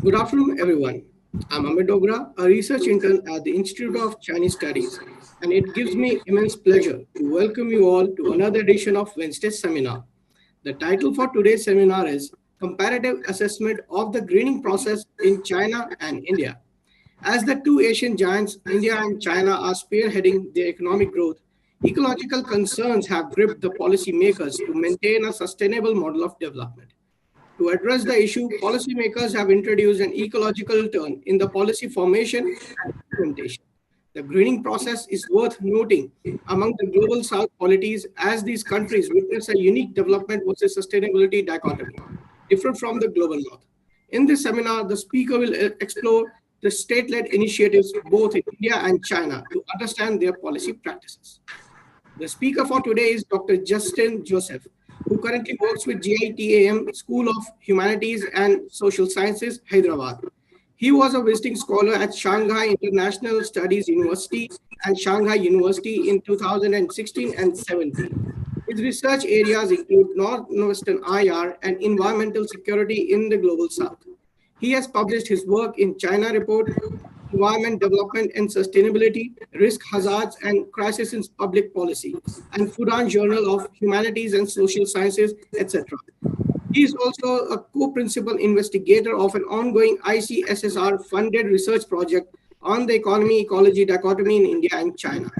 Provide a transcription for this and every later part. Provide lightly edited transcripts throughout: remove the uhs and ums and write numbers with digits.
Good afternoon, everyone. I'm Amit Dogra, a research intern at the Institute of Chinese Studies, and it gives me immense pleasure to welcome you all to another edition of Wednesday's seminar. The title for today's seminar is Comparative Assessment of the Greening Process in China and India. As the two Asian giants, India and China, are spearheading their economic growth, ecological concerns have gripped the policymakers to maintain a sustainable model of development. To address the issue, policymakers have introduced an ecological turn in the policy formation and implementation. The greening process is worth noting among the global south polities as these countries witness a unique development versus sustainability dichotomy, different from the global north. In this seminar, the speaker will explore the state-led initiatives both in India and China to understand their policy practices. The speaker for today is Dr. Justin Joseph, who currently works with GITAM School of Humanities and Social Sciences, Hyderabad. He was a visiting scholar at Shanghai International Studies University and Shanghai University in 2016 and 17. His research areas include Northwestern IR and environmental security in the global south. He has published his work in China Report, Environment Development and Sustainability, Risk Hazards and Crisis in Public Policy, and Fudan Journal of Humanities and Social Sciences, etc. He is also a co-principal investigator of an ongoing ICSSR-funded research project on the economy ecology dichotomy in India and China.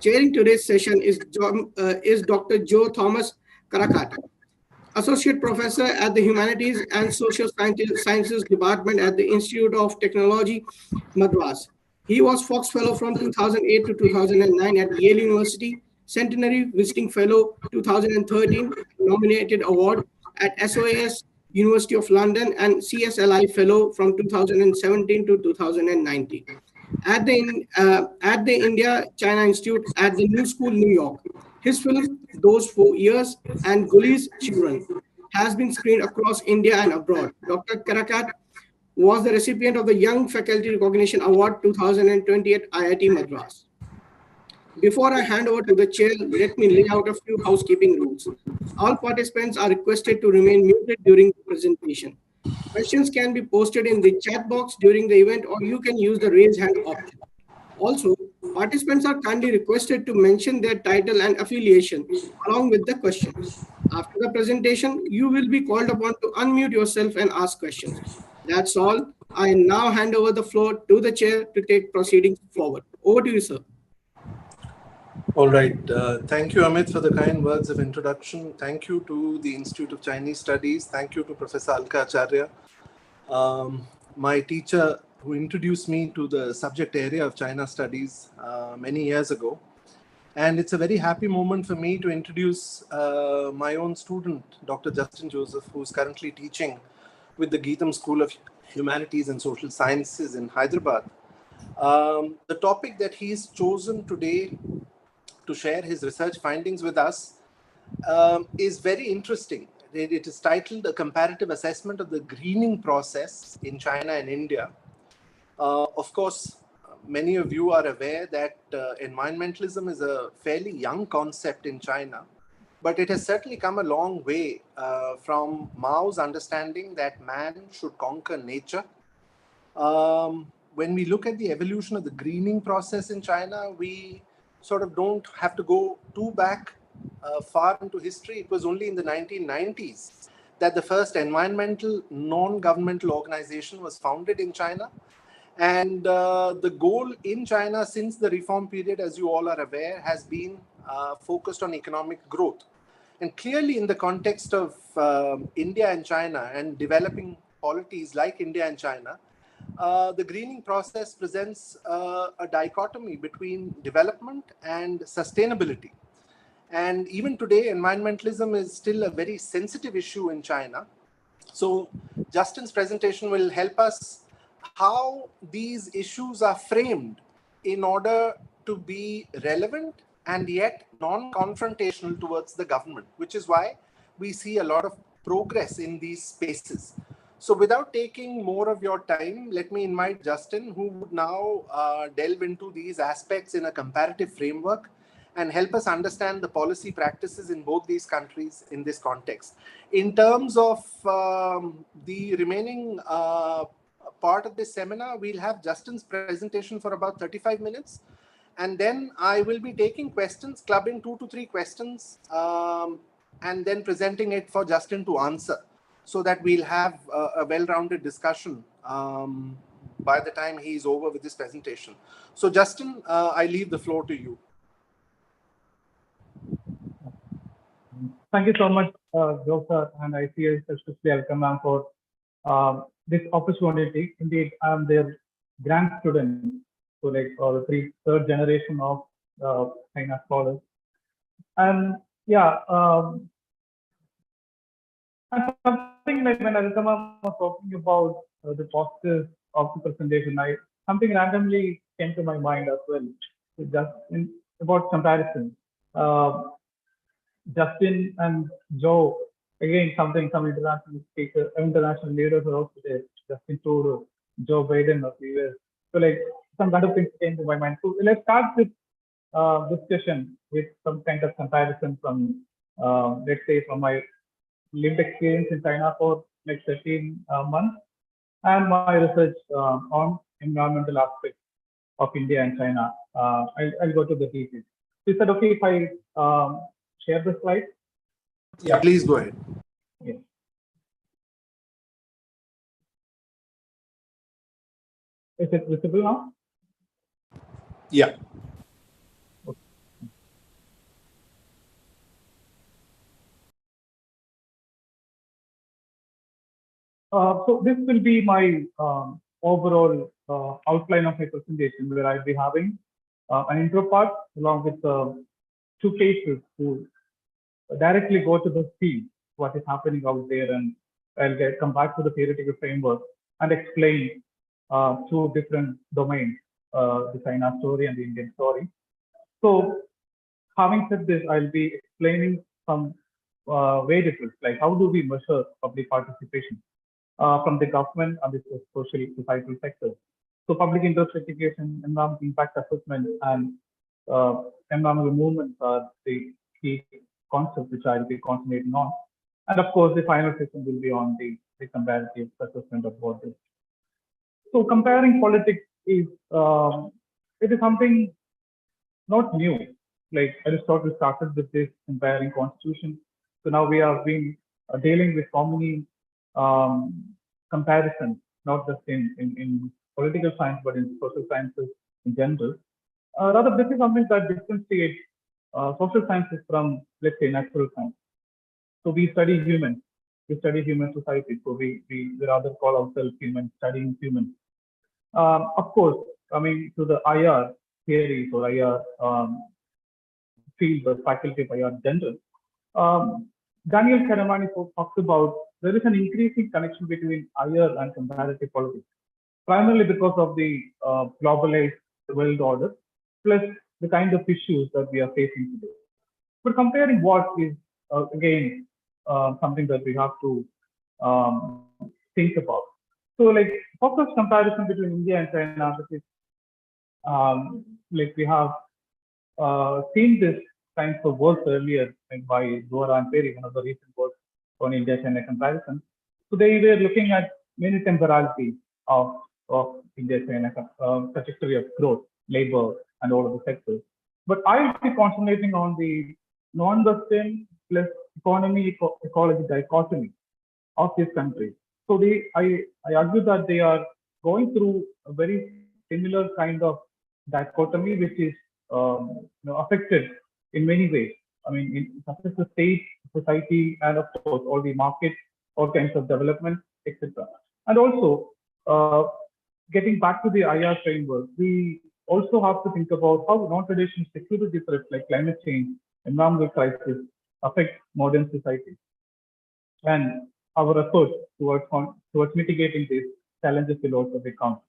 Chairing today's session is Dr. Joe Thomas Karakat, Associate Professor at the Humanities and Social Sciences Department at the Institute of Technology, Madras. He was Fox Fellow from 2008 to 2009 at Yale University, Centenary Visiting Fellow 2013, nominated award at SOAS University of London, and CSLI Fellow from 2017 to 2019. At the India China Institute at the New School, New York. His film, Those 4 Years and Guli's Children, has been screened across India and abroad. Dr. Karakat was the recipient of the Young Faculty Recognition Award 2020 at IIT Madras. Before I hand over to the chair, let me lay out a few housekeeping rules. All participants are requested to remain muted during the presentation. Questions can be posted in the chat box during the event, or you can use the raise hand option. Also, participants are kindly requested to mention their title and affiliation along with the question. After the presentation, you will be called upon to unmute yourself and ask questions. That's all. I now hand over the floor to the chair to take proceedings forward. Over to you, sir. All right. Thank you, Amit, for the kind words of introduction. Thank you to the Institute of Chinese Studies. Thank you to Professor Alka Acharya, my teacher who introduced me to the subject area of China studies many years ago. And it's a very happy moment for me to introduce my own student, Dr. Justin Joseph, who's currently teaching with the Geetham School of Humanities and Social Sciences in Hyderabad. The topic that he's chosen today to share his research findings with us is very interesting. It is titled A Comparative Assessment of the Greening Process in China and India. Of course, many of you are aware that environmentalism is a fairly young concept in China, but it has certainly come a long way from Mao's understanding that man should conquer nature. When we look at the evolution of the greening process in China, we sort of don't have to go too back far into history. It was only in the 1990s that the first environmental non-governmental organization was founded in China. And the goal in China since the reform period, as you all are aware, has been focused on economic growth. And clearly in the context of India and China and developing polities like India and China, the greening process presents a dichotomy between development and sustainability. And even today, environmentalism is still a very sensitive issue in China. So Justin's presentation will help us how these issues are framed in order to be relevant and yet non-confrontational towards the government, which is why we see a lot of progress in these spaces. So without taking more of your time, let me invite Justin, who would now delve into these aspects in a comparative framework and help us understand the policy practices in both these countries in this context. In terms of the remaining part of this seminar, we'll have Justin's presentation for about 35 minutes. And then I will be taking questions, clubbing 2 to 3 questions, and then presenting it for Justin to answer, so that we'll have a well-rounded discussion by the time he's over with this presentation. So Justin, I leave the floor to you. Thank you so much, Joe sir, and I see especially welcome for this opportunity. Indeed, I'm their grand student, so like the third generation of China scholars. And yeah, and something like when Alkama was talking about the posture of the presentation, something randomly came to my mind as well. So just about comparison. Justin and Joe, again, some international speakers, international leaders are also there. Justin Trudeau, Joe Biden of the US. So like some kind of things came to my mind. So let's start with discussion with some kind of comparison from, let's say, from my lived experience in China for like 13 months and my research on environmental aspects of India and China. I'll go to the details. Is that okay if I share the slide? Yeah, please go ahead. Yes. Is it visible now? Yeah. Okay. So this will be my overall outline of my presentation, where I'll be having an intro part along with 2 cases to directly go to the field, what is happening out there, and I'll come back to the theoretical framework and explain 2 different domains, the China story and the Indian story. So having said this, I'll be explaining some variables, like how do we measure public participation from the government and the social societal sectors. So public interest education, environmental impact assessment, and environmental movements are the key concepts which I'll be concentrating on. And of course, the final session will be on the comparative assessment of what this. So comparing politics is it is something not new. Like Aristotle started with this comparing constitution. So now we have been dealing with so many comparisons, not just in political science, but in social sciences in general. Rather, this is something that differentiates social sciences from, let's say, natural science. So we study humans, we study human society. So we rather call ourselves humans, studying humans. Of course, coming to the IR theories or IR field or faculty of IR general, Daniel Kahneman talks about there is an increasing connection between IR and comparative politics, primarily because of the globalized world order, plus the kind of issues that we are facing today. But comparing what is, again, something that we have to think about. So like focused comparison between India and China, which is like we have seen this kinds of work earlier, like by Dora and Perry, one of the recent works on India-China comparison. So they were looking at many temporalities of India-China trajectory of growth, labor, and all of the sectors. But I'll be concentrating on the non-Western plus economy ecology dichotomy of this country. So I argue that they are going through a very similar kind of dichotomy, which is affected in many ways. I mean, it affects the state, society, and of course all the markets, all kinds of development, etc. And also, getting back to the IR framework, we also have to think about how non-traditional security threats like climate change, environmental crisis affect modern society, and our efforts towards mitigating these challenges will also become.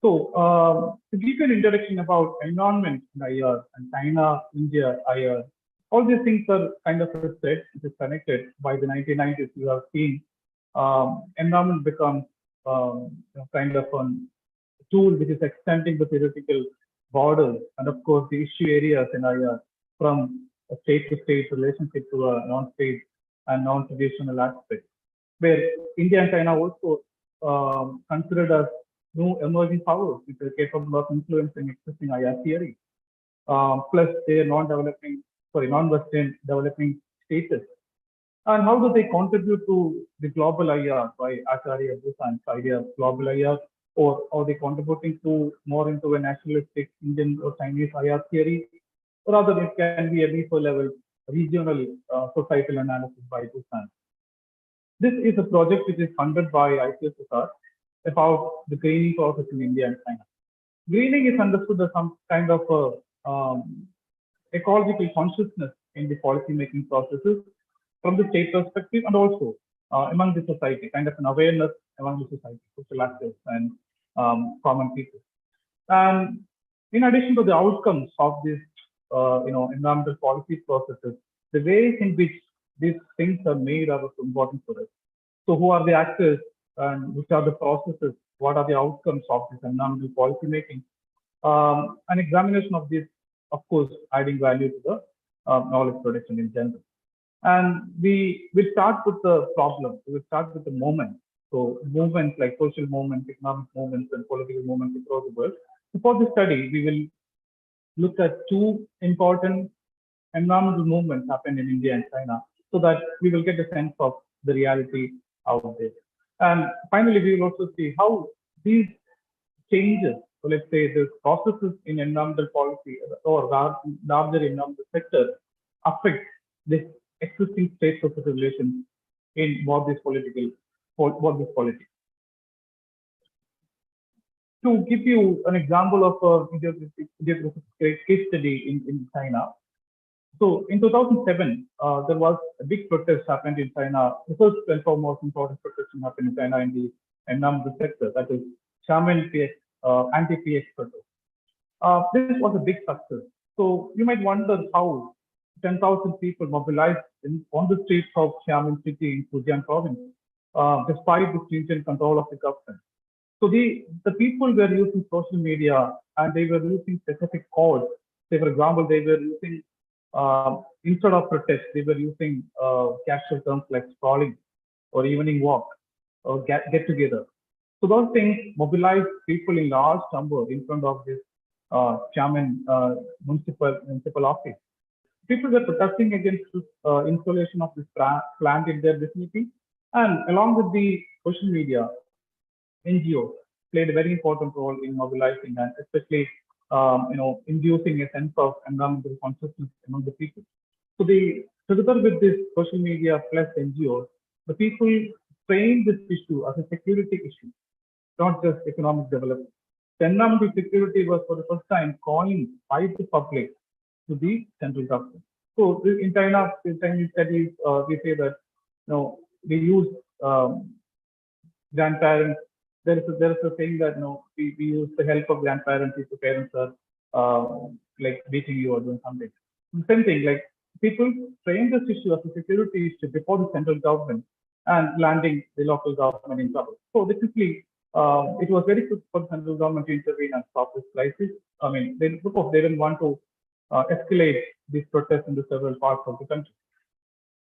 So, to give you an introduction about environment in IR and China, India, IR, all these things are kind of a thread which is connected. By the 1990s, you have seen environment become kind of a tool which is extending the theoretical borders, and of course the issue areas in IR from a state-to-state relationship to a non-state and non-traditional aspect, where India and China also considered as new emerging powers which are capable of influencing existing IR theory, plus their non-Western developing status. And how do they contribute to the global IR by Acharya Bhusan's idea of global IR, or are they contributing to more into a nationalistic Indian or Chinese IR theory, or rather it can be a deeper level regional societal analysis by Bhusan. This is a project which is funded by ICSSR about the greening process in India and China. Greening is understood as some kind of ecological consciousness in the policy making processes from the state perspective, and also among the society, kind of an awareness among the society, social actors and common people. And in addition to the outcomes of these environmental policy processes, the ways in which these things are made are also important for us. So who are the actors and which are the processes? What are the outcomes of this environmental policy making? An examination of this, of course, adding value to the knowledge production in general. And we will start with the problem. We will start with the moment. So movements like social movements, economic movements, and political movements across the world. So for this study, we will look at two important environmental movements happen in India and China, so that we will get a sense of the reality out there. And finally, we will also see how these changes, so let's say the processes in environmental policy or larger environmental sector, affect this existing state-social relations in what this politics. To give you an example of a case study in China. So in 2007, there was a big protest happened in China. The first and foremost important protest happened in China in the environmental sector, that is Xiamen anti-PX protest. This was a big success. So you might wonder how 10,000 people mobilized on the streets of Xiamen city in Fujian province, despite the stringent control of the government. So the people were using social media and they were using specific codes. Say, for example, they were using, instead of protest, they were using casual terms like sprawling or evening walk or get together. So those things mobilized people in large number in front of this Xiamen municipal office. People were protesting against this installation of this plant in their vicinity, and along with the social media, NGOs played a very important role in mobilizing and especially inducing a sense of environmental consciousness among the people. So together with this social media plus NGOs, the people framed this issue as a security issue, not just economic development. The environmental security was for the first time coined by the public to the central government. So in China, in Chinese studies, we say that we use grandparents. There is a saying that we use the help of grandparents if the parents are like beating you or doing something. The same thing, like people frame this issue as a security issue before the central government and landing the local government in trouble. So basically, it was very good for the central government to intervene and stop this crisis. I mean, they didn't want to escalate these protests into several parts of the country.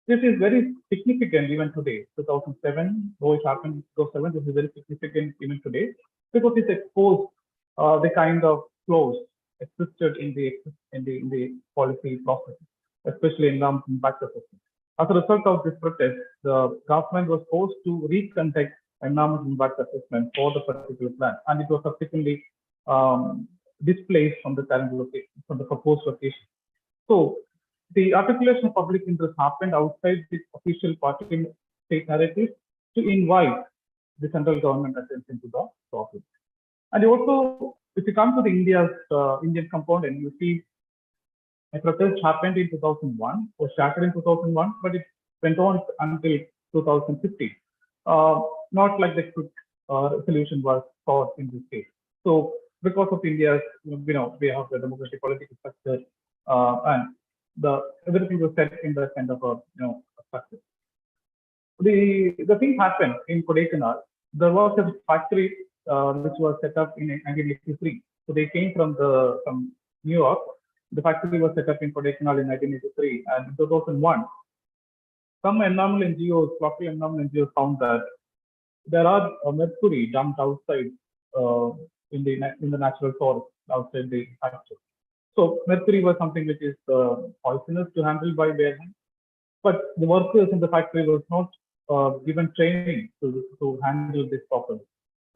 This is very significant even today, 2007, though it happened in 2007, this is very significant even today, because it exposed the kind of flaws existed in the policy process, especially in environmental impact assessment. As a result of this protest, the government was forced to reconduct environmental impact assessment for the particular plan, and it was subsequently displaced from the current location, from the proposed location. So the articulation of public interest happened outside the official party state narrative to invite the central government attention to the problem. And also, if you come to the Indian component, you see a protest happened in 2001, was started in 2001, but it went on until 2015. Not like the quick solution was sought in this case. So because of India's, we have the democratic political structure and everything was set in that kind of a structure. The thing happened in Kodaikanal. There was a factory which was set up in 1983. So So they came from New York. The factory was set up in Copenhagen in 1983, and in 2001, some environmental NGOs, local environmental NGOs found that there are mercury dumped outside uh, in the natural forest outside the factory. So mercury was something which is poisonous to handle by bear, but the workers in the factory was not given training to handle this properly.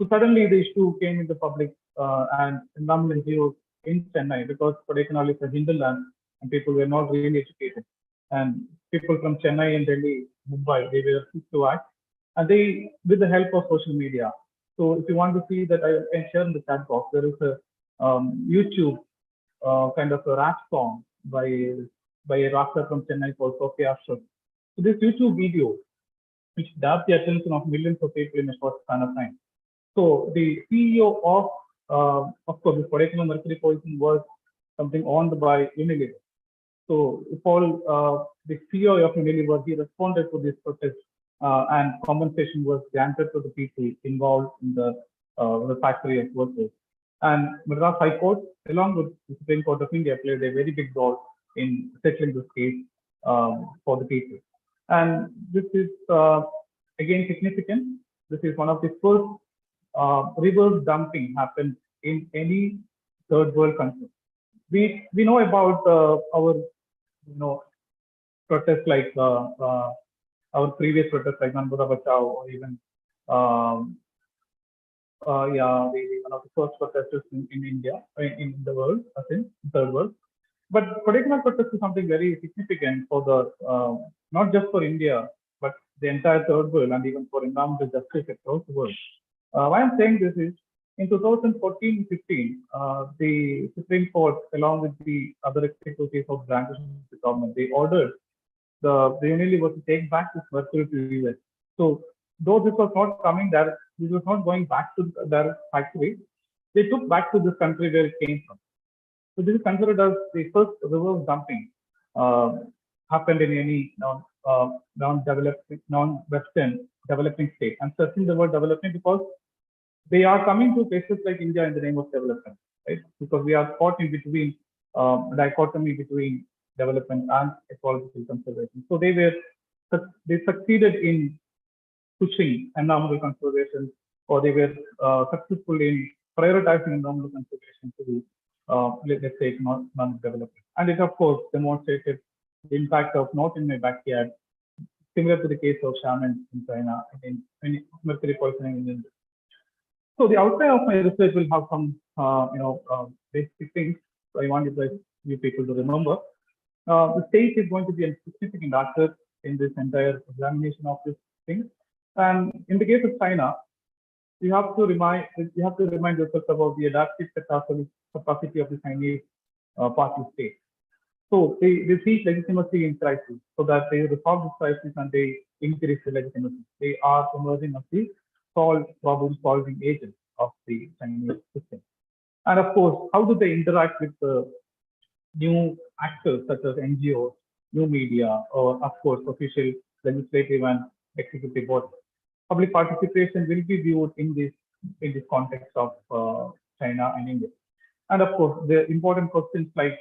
So suddenly the issue came in the public and environmental NGOs in Chennai, because Kodaikanal is a hinterland and people were not really educated. And people from Chennai and Delhi, Mumbai, they were quick to act, and they, with the help of social media. So if you want to see that, I can share in the chat box. There is a YouTube kind of a rap song by a rapper from Chennai called Sophia Ashok. So this YouTube video, which grabbed the attention of millions of people in a short span of time. So the CEO of course, this Kodaikanal mercury poison was something owned by Unilever. So Paul, the CEO of Unilever, he responded to this protest, and compensation was granted to the people involved in the factory of workers. And Madras High Court, along with the Supreme Court of India, played a very big role in settling this case for the people. And this is again significant. This is one of the first reverse dumping happened in any third world country. We know about our protests like our previous protests like Nambura Bachao, or even one of the first protesters in India, in the world, I think, third world. But Kodaikanal protest is something very significant for the not just for India, but the entire third world, and even for environmental justice across the world. Why I'm saying this is, in 2014-15, the Supreme Court, along with the other executives of branches of the government, they ordered the Unilever to take back this mercury to US. So though this was not coming there, this was not going back to their factory, they took back to this country where it came from. So this is considered as the first reverse dumping happened in any non-Western developing state. I'm stressing the word developing because they are coming to places like India in the name of development, right? Because we are caught in between dichotomy between development and ecological conservation. So they succeeded in pushing environmental conservation, or they were successful in prioritizing environmental conservation to let's say economic development. And it of course demonstrated the impact of not in my backyard, similar to the case of shaman in China and in mercury poisoning in India. So the outline of my research will have some basic things. So I want you people to remember. The state is going to be a significant actor in this entire examination of this thing. And in the case of China, you have to remind yourself about the adaptive capacity of the Chinese party state. So they see legitimacy in crisis, so that they resolve this crisis and they increase the legitimacy. They are emerging as the problem-solving agents of the Chinese system. And of course, how do they interact with the new actors such as NGOs, new media, or of course official legislative and executive bodies? Public participation will be viewed in this context of China and India. And of course, the important questions like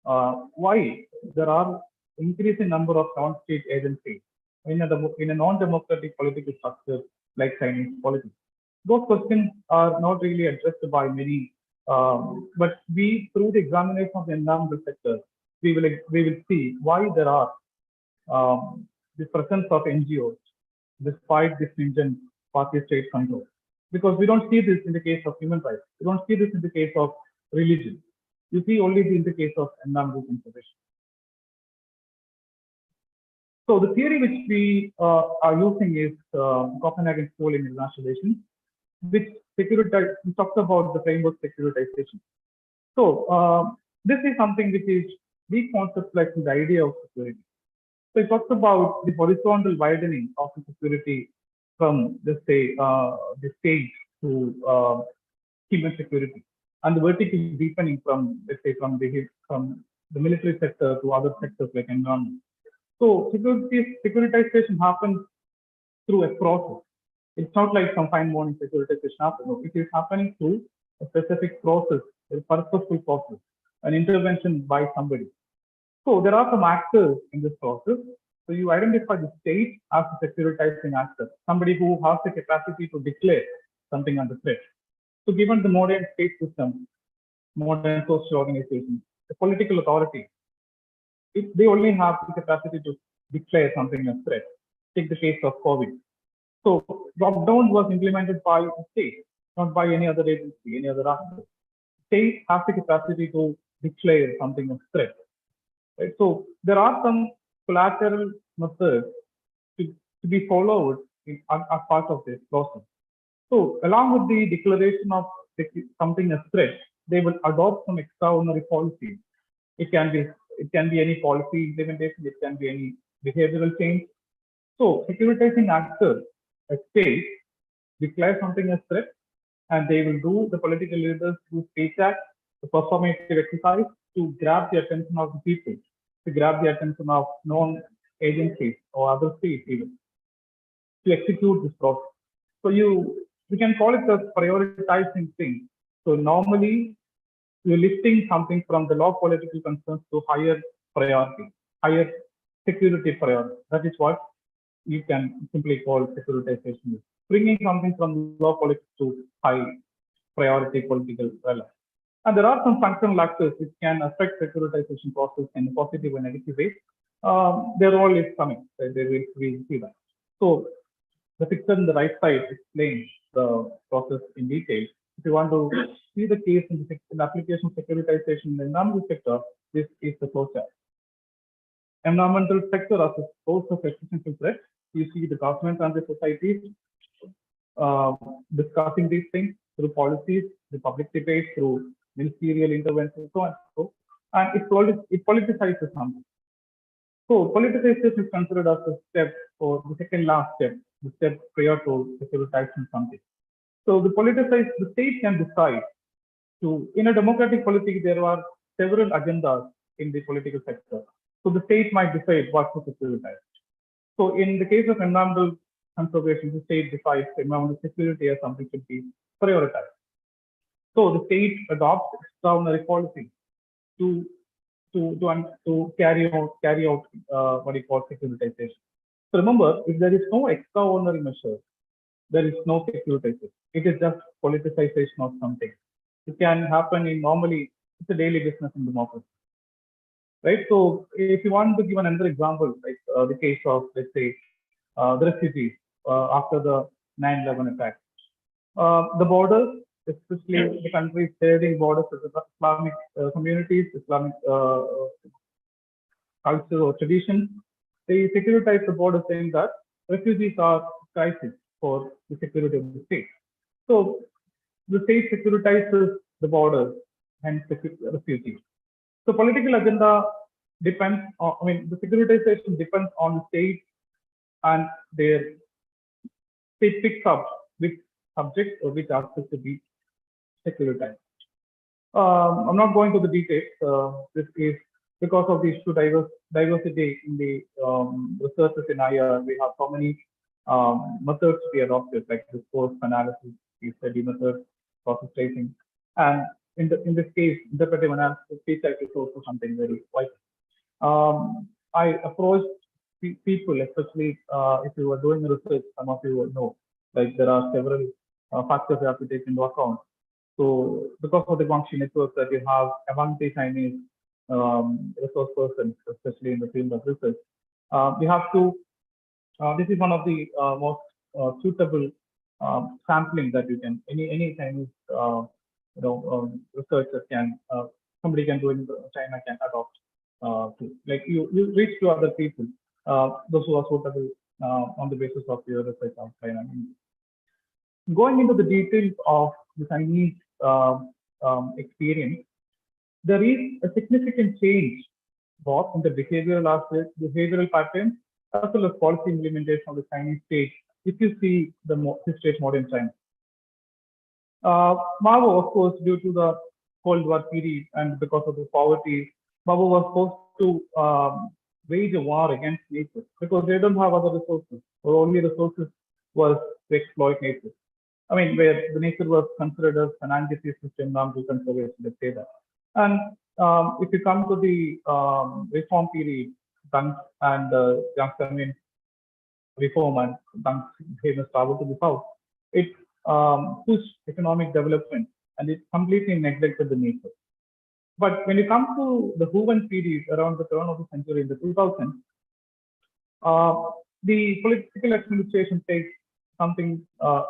why there are increasing number of non-state agencies in a non-democratic political structure like Chinese politics. Those questions are not really addressed by many, but through the examination of the environmental sector, we will see why there are the presence of NGOs despite this stringent party state control. Because we don't see this in the case of human rights. We don't see this in the case of religion. You see only in the case of environmental conservation. So the theory which we are using is Copenhagen School in International Relations, which talks about the framework securitization. So this is something which is deconceptualizing the idea of security. So it talks about the horizontal widening of the security from, let's say, the state to human security, and the vertical deepening from, let's say, from the military sector to other sectors like environment. So securitization happens through a process. It's not like some fine morning securitization happens. It is happening through a specific process, a purposeful process, an intervention by somebody. So there are some actors in this process. So you identify the state as a securitizing actor, somebody who has the capacity to declare something under threat. So given the modern state system, modern social organizations, the political authority, they only have the capacity to declare something as threat. Take the case of COVID. So lockdown was implemented by the state, not by any other agency, any other actor. State has the capacity to declare something as threat. Right? So there are some collateral methods to be followed as part of this process. So along with the declaration of something as threat, they will adopt some extraordinary policy. It can be any policy implementation, it can be any behavioral change. So securitizing actors, a state, declare something as threat, and they will do the political leaders through state act, the performative exercise to grab the attention of the people, to grab the attention of known agencies or other states even, to execute this process. So we can call it a prioritizing thing. So normally you're lifting something from the low political concerns to higher priority, higher security priority. That is what you can simply call securitization. Bringing something from low politics to high priority political relevance. And there are some functional actors which can affect securitization process in a positive and negative way. Their role is coming. We see that. So the picture on the right side explains the process in detail. If you want to see the case in the application securitization in the environmental sector, this is the flowchart. Environmental sector as a source of existential threat. You see the government and the societies discussing these things through policies, the public debate, through ministerial intervention, so on and so. And it politicizes something. So politicization is considered as a step or the second last step, the step prior to securitizing something. So the state can decide to, in a democratic polity, there are several agendas in the political sector. So the state might decide what to securitize. So in the case of environmental conservation, the state decides environmental security as something should be prioritized. So the state adopts extraordinary policy to carry out what you call securitization. So remember, if there is no extraordinary measure, there is no securitization. It is just politicization of something. It can happen in normally, it's a daily business in democracy. Right? So if you want to give another example, like the case of, let's say, the refugees after the 9/11 attack. The borders, especially the countries sharing borders with the Islamic communities, Islamic culture or tradition, they securitize the border saying that refugees are crisis for the security of the state. So the state securitizes the borders and refugees. So political agenda depends on, the securitization depends on the state and their state picks up which subject or which aspect to be securitized. I'm not going to the details. This is because of the issue diversity in the researches in IR. We have so many methods to be adopted, like the course analysis, case study method, process tracing, and in this case, interpretive analysis, case type is also something very vital. I approached people, especially if you are doing research, some of you will know, like there are several factors you have to take into account. So because of the Guangxi network that you have among the Chinese resource persons, especially in the field of research, we have to, this is one of the most suitable sampling that you can, any Chinese researcher can, somebody can do in China can adopt to. Like you reach to other people, those who are suitable on the basis of your research on China. Going into the details of the Chinese experience, there is a significant change both in the behavioral patterns as well as policy implementation of the Chinese state. If you see the history of modern China, Mao, of course, due to the Cold War period and because of the poverty, Mao was forced to wage a war against nature because they don't have other resources, or only resources was to exploit nature. I mean, where the nature was considered as an antithesis to environmental conservation, let's say that. And if you come to the reform period, Deng and Jiang Zemin reform and Deng's famous travel to the south, it pushed economic development and it completely neglected the nature. But when you come to the Huan period around the turn of the century in the 2000s, the political administration takes something,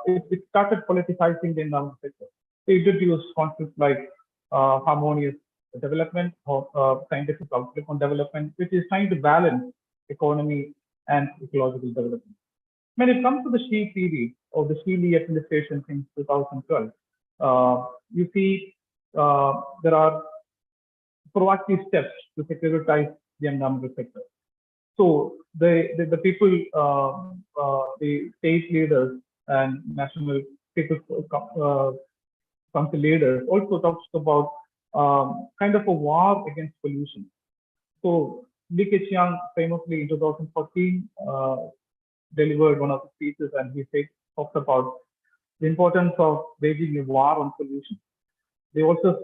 it started politicizing the environment sector. They introduced concepts like harmonious development or scientific outlook on development, which is trying to balance economy and ecological development. When it comes to the Xi period or the Xi Li administration since 2012, you see there are proactive steps to securitize the environmental sector. So the people, the state leaders and national people's council leaders also talks about kind of a war against pollution. So Li Keqiang famously in 2014 delivered one of the speeches, and he talked about the importance of waging a war on pollution. They also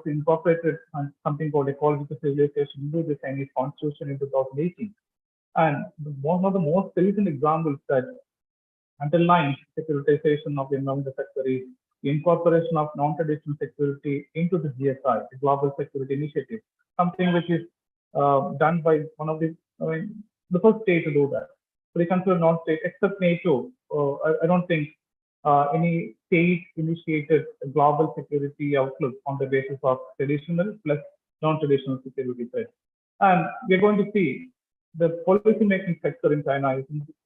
incorporated something called ecological civilization into the Chinese constitution in 2018. And one of the most recent examples that underlines securitization of the environmental sector is the incorporation of non-traditional security into the GSI, the Global Security Initiative, something which is done by one of the first state to do that. So they consider non-state, except NATO. I don't think any state initiated a global security outlook on the basis of traditional plus non-traditional security threats. And we're going to see the policy-making sector in China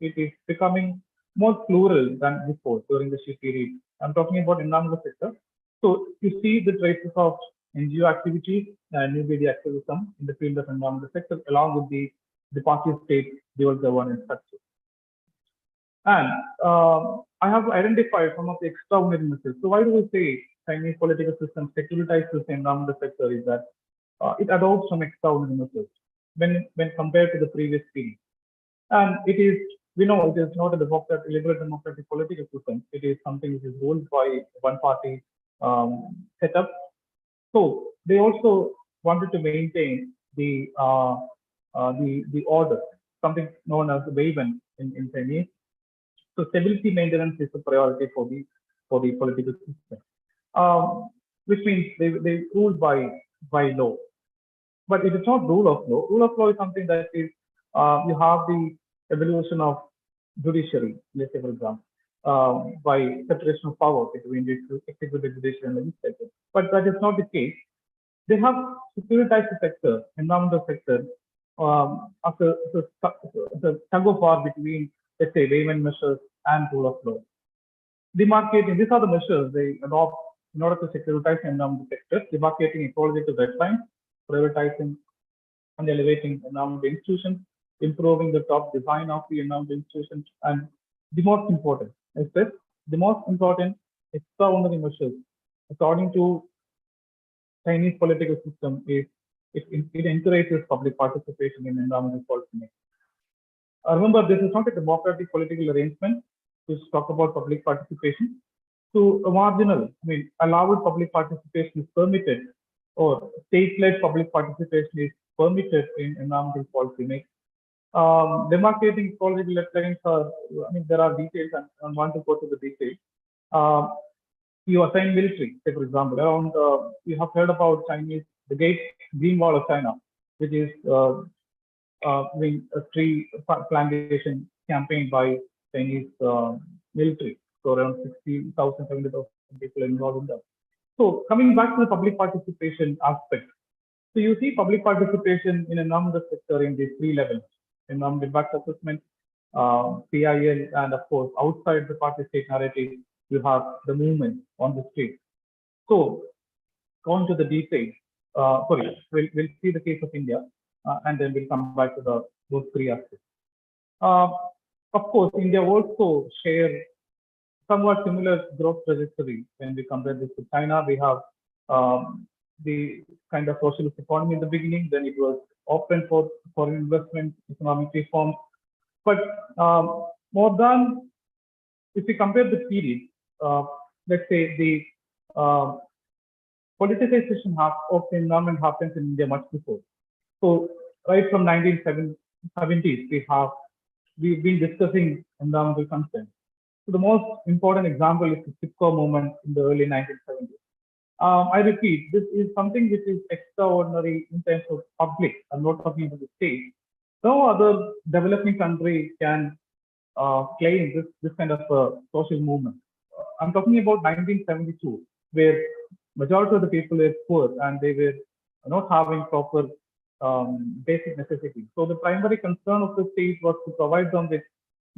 is becoming more plural than before during the Xi period. I'm talking about environmental sector. So you see the traces of NGO activities and new media activism in the field of environmental sector, along with the party-state dual governance structure. And I have identified some of the extraordinary measures. So why do we say Chinese political system securitizes the environmental sector is that it adopts some extraordinary measures when compared to the previous period. And we know it is not a liberal democratic political system. It is something which is ruled by one party setup. So they also wanted to maintain the order, something known as the Weiwen in Chinese. So stability maintenance is a priority for the political system, which means they rule by law. But it is not rule of law. Rule of law is something that is you have the evolution of judiciary, let's say for example, by separation of power between the executive, judiciary, and legislature. But that is not the case. They have securitized the sector, environmental sector, after the tug of war between, let's say, Weiwen measures and rule of law. Demarcating, these are the measures they adopt in order to securitize the environmental sector, demarcating ecological red lines, privatizing and elevating environmental institutions, improving the top design of the environmental institutions, and the most important, extraordinary measures, according to Chinese political system, is it encourages public participation in environmental policy making. Remember, this is not a democratic political arrangement to talk about public participation. So a marginal, allowed public participation is permitted, or state-led public participation is permitted in environmental policy making. Demarcating ecological lines are, there are details, and I want to go to the details. You assign military, say for example, around, you have heard about Chinese, the Green Wall of China, which is a tree plantation campaign by Chinese military. So around 60,000, 70,000 people involved in that. So coming back to the public participation aspect. So you see public participation in environmental sector in these three levels: environmental impact assessment, PIL, and of course, outside the party state narrative, you have the movement on the street. So going to the details, we'll see the case of India, and then we'll come back to those three aspects. Of course, India also shares somewhat similar growth trajectory when we compare this to China. We have the kind of socialist economy in the beginning, then it was open for foreign investment, economic reform. But more than, if we compare the period, let's say the uh, politicization of the environment happens in India much before. So right from 1970s, we've been discussing environmental concerns. So the most important example is the Sipco movement in the early 1970s. I repeat, this is something which is extraordinary in terms of public. I'm not talking about the state. No other developing country can claim this kind of social movement. I'm talking about 1972, where majority of the people were poor and they were not having proper basic necessities. So the primary concern of the state was to provide them with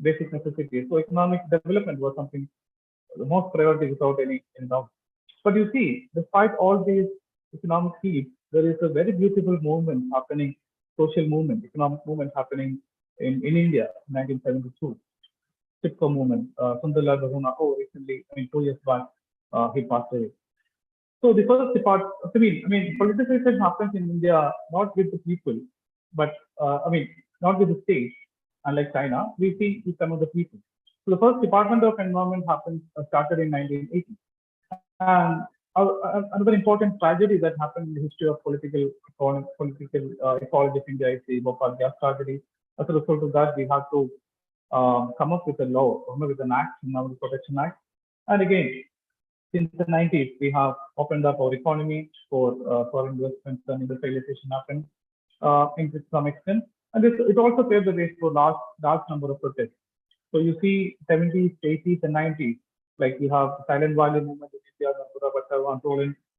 basic necessities. So economic development was something the most priority without any doubt. But you see, despite all these economic needs, there is a very beautiful movement happening, social movement, economic movement happening in India in 1972. Sipco movement. Sundarlal Bahunaho recently, 2 years back, he passed away. So the first part, politicization happens in India not with the people, but not with the state. Unlike China, we see with some of the people. So the first Department of Environment started in 1980. And another important tragedy that happened in the history of political ecology of India is the Bhopal gas tragedy. As a result of that, we had to come up with a law, with an act, Environmental Protection Act. And again, since the 90s, we have opened up our economy for investments and industrialization happened to some extent. And it also paved the way for large number of protests. So you see 70s, 80s, and 90s, like we have Silent Valley movement in India,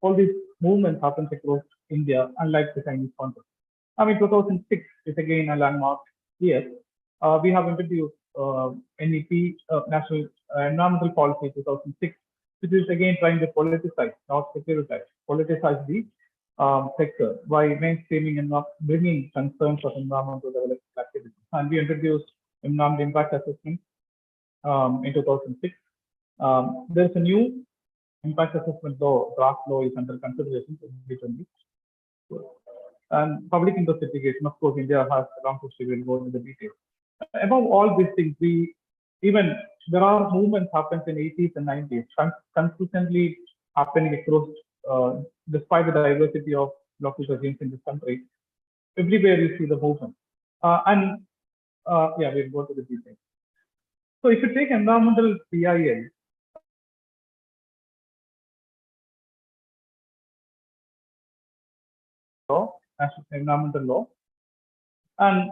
all these movements happen across India, unlike the Chinese context. 2006 is again a landmark year. We have introduced NEP, National Environmental Policy 2006, which is again trying to politicize, not securitize, politicize the sector by mainstreaming and not bringing concerns of environmental development activities. And we introduced environmental impact assessment in 2006. There's a new impact assessment law, draft law is under consideration in 2020. And public interest litigation, of course, India has a long history, we'll go into the details. Above all these things, there are movements happens in 80s and 90s, consistently happening across, despite the diversity of local regimes in this country. Everywhere you see the movement. Yeah, we'll go to the details. So if you take environmental PIL, national environmental law, and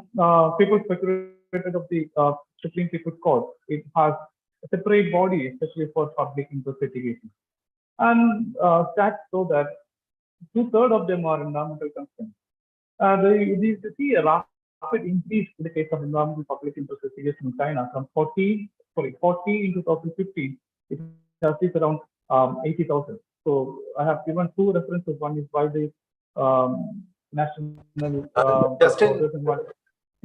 people speculated of the Supreme People's Court, it has a separate body, especially for public interest litigation. And stats show that 2/3 of them are environmental concerns. You see a rapid increase in the case of environmental public interest litigation in China from 40 in 2015, it has reached around 80,000. So I have given two references. One is by the national.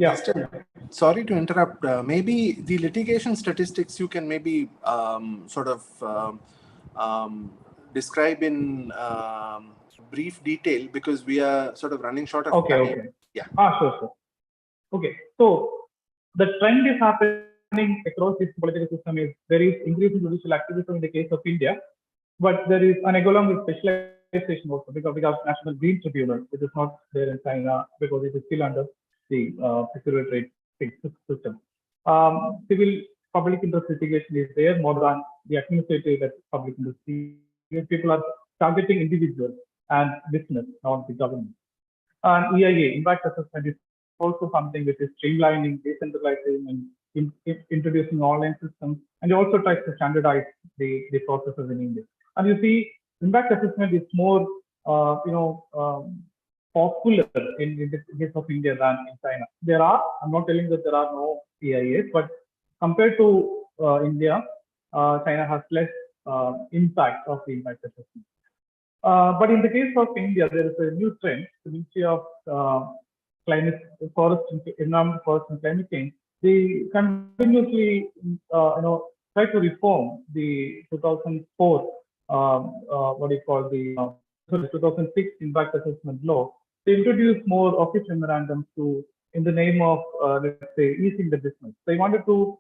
Justin, sorry to interrupt. Maybe the litigation statistics you can maybe describe in brief detail, because we are sort of running short of time. Okay. Yeah. Sure. Okay. So the trend is happening across this political system is there is increasing judicial activism in the case of India, but there is an along with specialization also, because we have National Green Tribunal, which is not there in China because it is still under the security system. Civil public interest litigation is there more than the administrative public interest. People are targeting individuals and business, not the government. And EIA, impact assessment, is also something which is streamlining, decentralizing, and introducing online systems, and it also tries to standardize the processes in India. And you see, impact assessment is more, popular in the case of India than in China. I'm not telling that there are no EIAs, but compared to India, China has less impact of the impact assessment. But in the case of India, there is a new trend. The Ministry of Climate, Forest, Environment, Forest and Climate Change, they continuously, try to reform the 2004, 2006 impact assessment law. They introduced more office memorandums in the name of, let's say, easing the business. They wanted to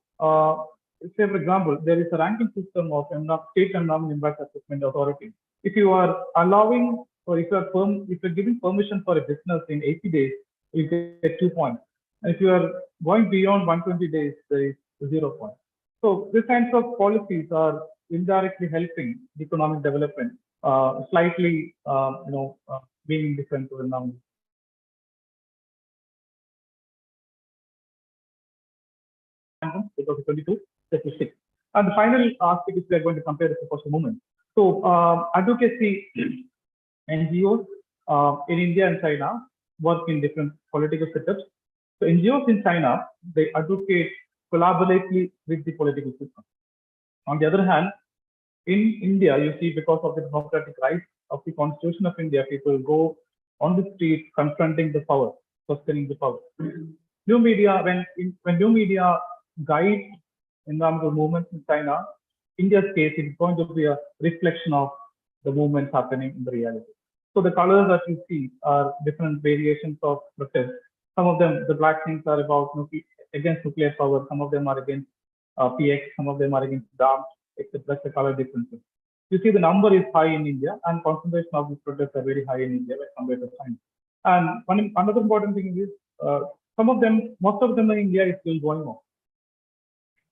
say for example, there is a ranking system of state environmental impact assessment authority. If you are allowing, or if you are giving permission for a business in 80 days, you get 2 points. And if you are going beyond 120 days, there is 0 points. So these kinds of policies are indirectly helping economic development, slightly, being different to the numbers. Because 22, 36. And the final aspect is we are going to compare the social movement. So advocacy NGOs in India and China work in different political setups. So NGOs in China, they advocate collaboratively with the political system. On the other hand, in India, you see, because of the democratic rights of the Constitution of India, people go on the street confronting the power, questioning the power. New media, when new media guide environmental movements in China, India's case, it is going to be a reflection of the movements happening in the reality. So the colors that you see are different variations of protest. Some of them, the black things are about against nuclear power. Some of them are against PX. Some of them are against dams. That's the color differences. You see the number is high in India, and concentration of these protests are very high in India compared to China. And another important thing is most of them in India is still going on.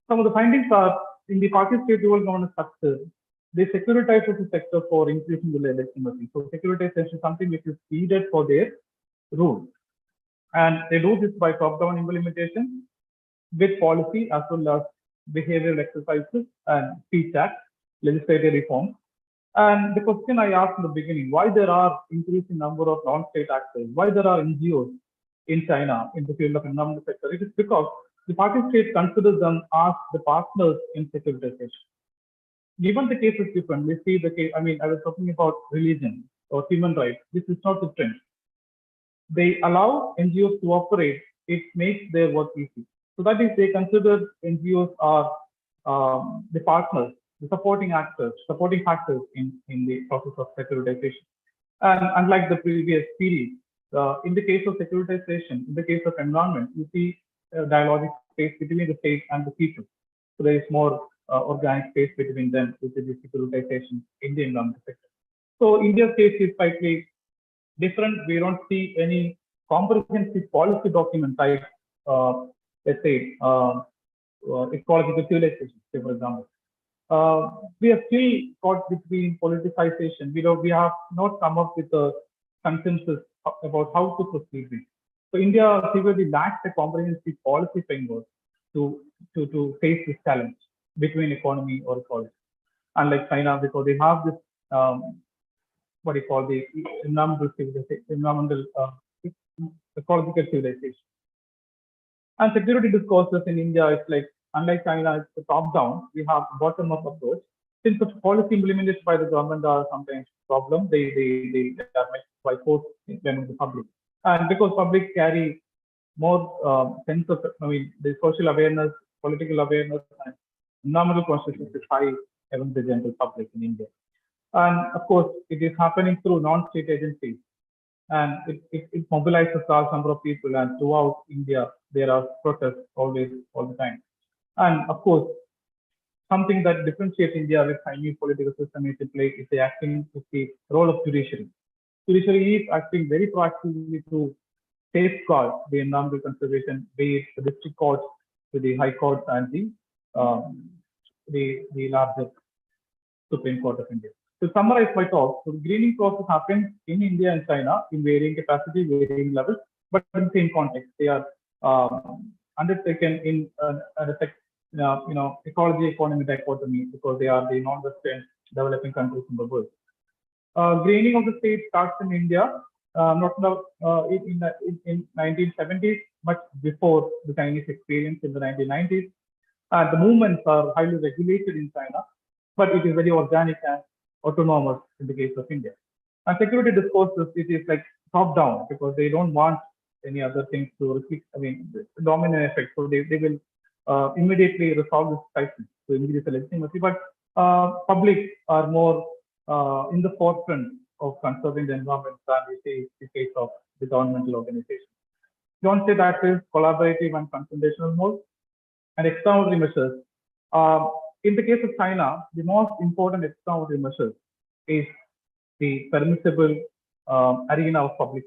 Some of the findings are in the party state dual governance structure, they securitize the sector for increasing the legitimacy. So securitization is something which is needed for their rule. And they do this by top-down implementation with policy as well as behavioral exercises and speech acts, legislative reforms. And the question I asked in the beginning, why there are increasing number of non-state actors, why there are NGOs in China in the field of environmental sector? It is because the party state considers them as the partners in securitization. Given the case is different, we see the case, I was talking about religion or human rights. This is not different. They allow NGOs to operate, it makes their work easy. So that is, they consider NGOs are the partners, the supporting factors in the process of securitization. And unlike the previous series, in the case of securitization, in the case of environment, you see dialogic space between the state and the people. So there is more organic space between them, which is the securitization in the environment sector. So India's case is slightly different. We don't see any comprehensive policy document like, let's say, ecological civilization, say for example. We are still caught between politicization. We have not come up with a consensus about how to proceed with. So India severely lacks a comprehensive policy framework to face this challenge between economy or ecology. Unlike China, because they have this what you call the environmental ecological civilization. And security discourses in India is like, unlike China, it's the top-down. We have bottom-up approach. Since the policy implemented by the government are sometimes problem, they are met by force implemented the public. And because public carry more sense of, the social awareness, political awareness, and environmental consciousness is high among the general public in India. And of course, it is happening through non-state agencies. And it mobilizes a large number of people, and throughout India, there are protests all the time. And of course, something that differentiates India with Chinese political system is the acting with the role of judiciary. Judiciary is acting very proactively to safeguard the environmental conservation, be it the district courts, to the high courts, and the larger Supreme Court of India. To summarize my talk, so the greening process happens in India and China in varying capacity, varying levels, but in the same context. They are undertaken in ecology economy dichotomy, because they are the non-Western developing countries in the world. Greening of the state starts in India, not now in 1970s, much before the Chinese experience in the 1990s. The movements are highly regulated in China, but it is very organic and autonomous in the case of India. And security discourses, it is like top down, because they don't want any other things to reflect, dominant effect. So they will immediately resolve this crisis to increase the legitimacy. But public are more in the forefront of conserving the environment than we see the case of the governmental organization. Non-state actors, collaborative and confrontational mode, and extraordinary measures In the case of China, the most important extraordinary measure is the permissible arena of public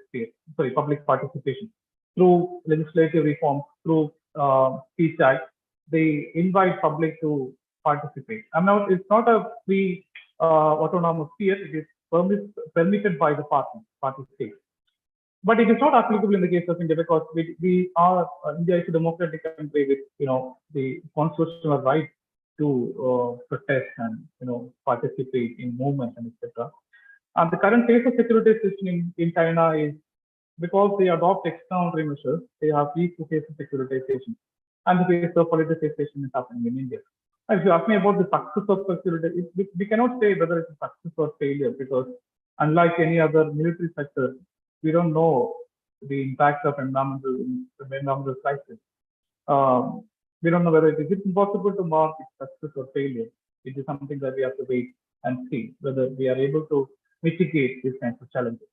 participation through legislative reforms, through speech act. They invite public to participate. It's not a free autonomous sphere. It is permitted by the party state. But it is not applicable in the case of India because we are India is a democratic country with the constitutional right to protest and participate in movements and etc. And the current phase of securitization in China is because they adopt extraordinary measures, they have reached the phase of securitization, and the phase of politicization is happening in India. If you ask me about the success of securitization, we cannot say whether it's a success or failure because unlike any other military sector, we don't know the impact of environmental crisis. We don't know whether it is impossible to mark its success or failure. It is something that we have to wait and see whether we are able to mitigate these kinds of challenges.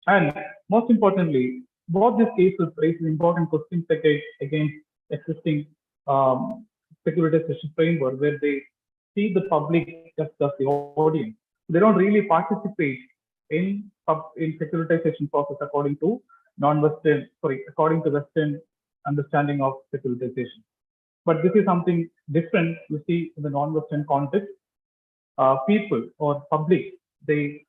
And most importantly, both these cases raise important questions against existing securitization framework where they see the public just as the audience. They don't really participate in securitization process according to according to Western understanding of securitization. But this is something different we see in the non-Western context. People or public, they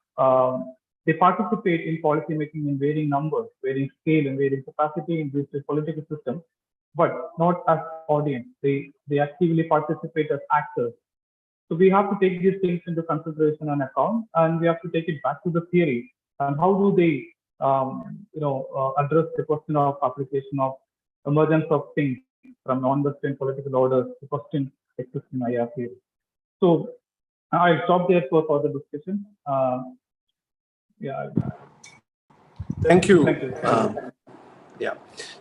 participate in policy making in varying numbers, varying scale, and varying capacity in this political system, but not as audience. They actively participate as actors. So we have to take these things into consideration and account, and we have to take it back to the theory. And how do they, address the question of application of emergence of things from non-Western political orders, the question existing IR theory. So I'll stop there for further discussion. Thank you. Thank you.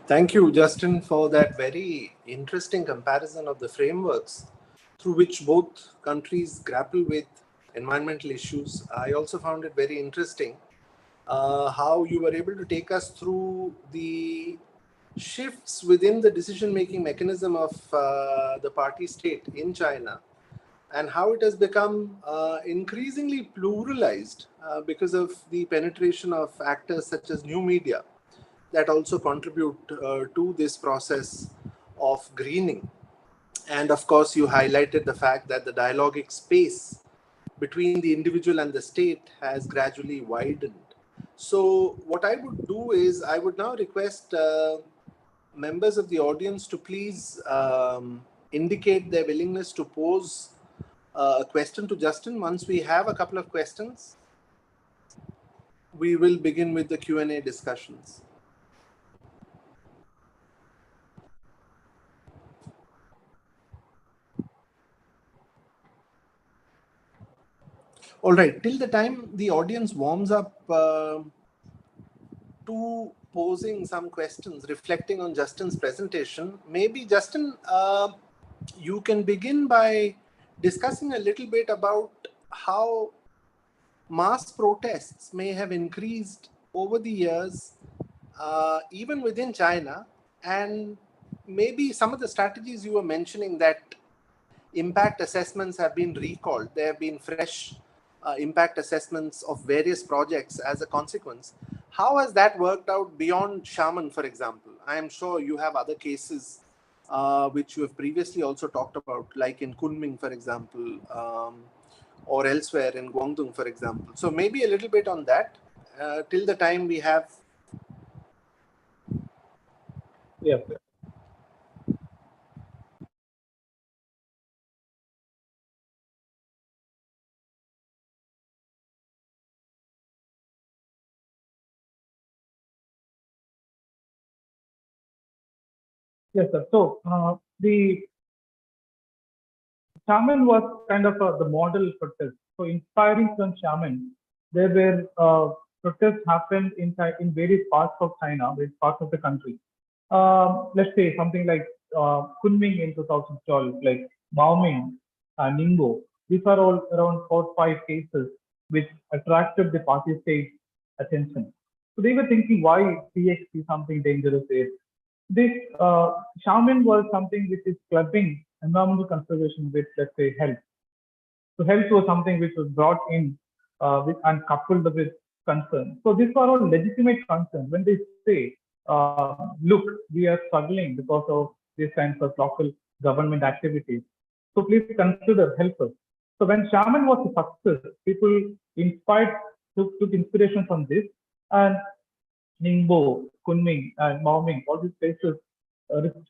Thank you, Justin, for that very interesting comparison of the frameworks through which both countries grapple with environmental issues. I also found it very interesting how you were able to take us through the shifts within the decision-making mechanism of the party state in China and how it has become increasingly pluralized because of the penetration of actors such as new media that also contribute to this process of greening. And of course, you highlighted the fact that the dialogic space between the individual and the state has gradually widened. So what I would do is I would now request members of the audience to please indicate their willingness to pose a question to Justin. Once we have a couple of questions, we will begin with the Q&A discussions. All right, till the time the audience warms up to posing some questions reflecting on Justin's presentation, maybe Justin, you can begin by discussing a little bit about how mass protests may have increased over the years, even within China, and maybe some of the strategies you were mentioning that impact assessments have been recalled. There have been fresh impact assessments of various projects as a consequence. How has that worked out beyond Xiamen, for example? I am sure you have other cases which you have previously also talked about, like in Kunming, for example, or elsewhere in Guangdong, for example. So maybe a little bit on that till the time we have. Yes. Yes, sir. So the Xiamen was kind of the model protest. So inspiring from Xiamen, there were protests happened in various parts of China, various parts of the country. Let's say something like Kunming in 2012, like Maoming, Ningbo. These are all around 4 or 5 cases which attracted the party state attention. So they were thinking, why PX is something dangerous there? This Xiamen was something which is clubbing environmental conservation with, let's say, health. So health was something which was brought in with and coupled with concern. So these are all legitimate concerns. When they say, look, we are struggling because of these kinds of local government activities. So please consider, help us. So when Shaman was a success, people inspired, took inspiration from this, and Ningbo, Kunming, and Maoming, all these places